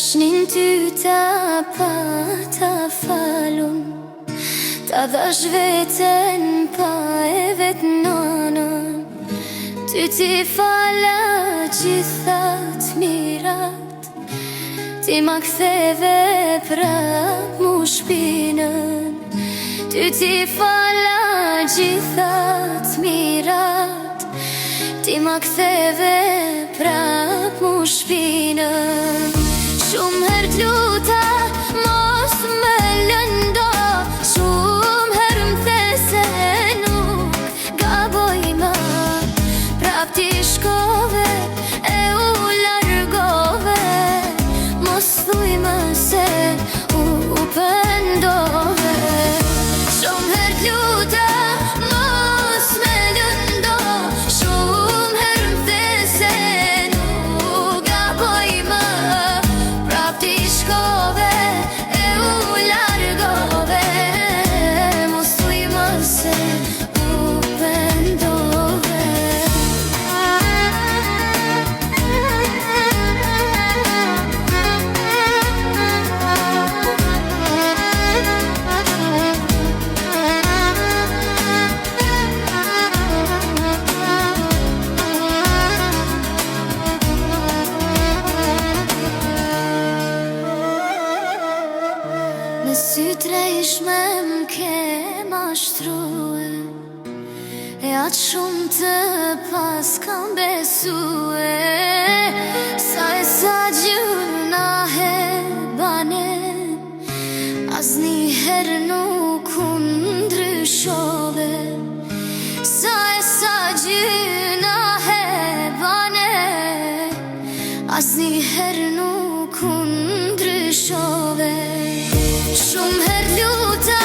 Dashnin ty ta pa ta falun, ta dhash veten pa e vet nonën. Ty ti fala gjithat mirat, ti ma ktheve prap mu shpinën. Ty ti fala gjithat mirat, ti ma ktheve prap mu shpinën. Shumë her t'luta, mos me lëndo, shumë her m'the se nuk gaboj më. Prap ti shkove e u largove, mos thuj më se u pëndove. Shumë her t'luta, mos me lëndo, shumë her m'the se nuk gaboj më. Prap ti shkove e u largove, mos thuj më se u pëndove. Në sy trejshme m'ke mashtruhe, e atë shumë të pas kam besue. Sa gjuna he bane, asnjëherë nuk u ndryshove. Sa gjuna he bane, asnjëherë nuk u ndryshove. Shumë her luta,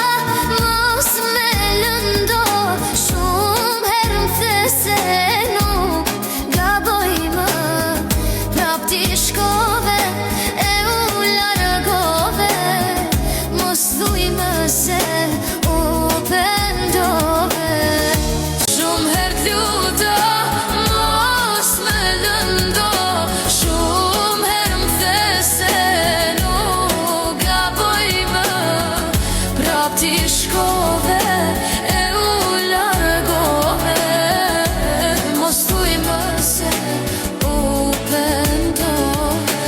mos me lëndo, shumë her m'the se nuk gaboj më. Prap ti shkove e u largove, mos thuj më se u pëndove. Shumë her t'luta, mos me lëndo, shumë her m'the se nuk gaboj më. Prap ti shkove e u largove, mos thuj më se u pëndove.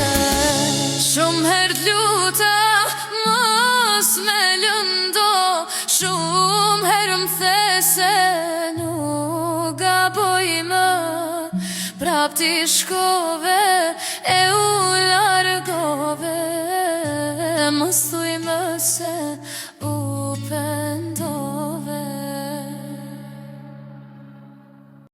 Shumë her t'luta, mos me lëndo, shumë her m'the se nuk gaboj më. Prap ti shkove e u largove.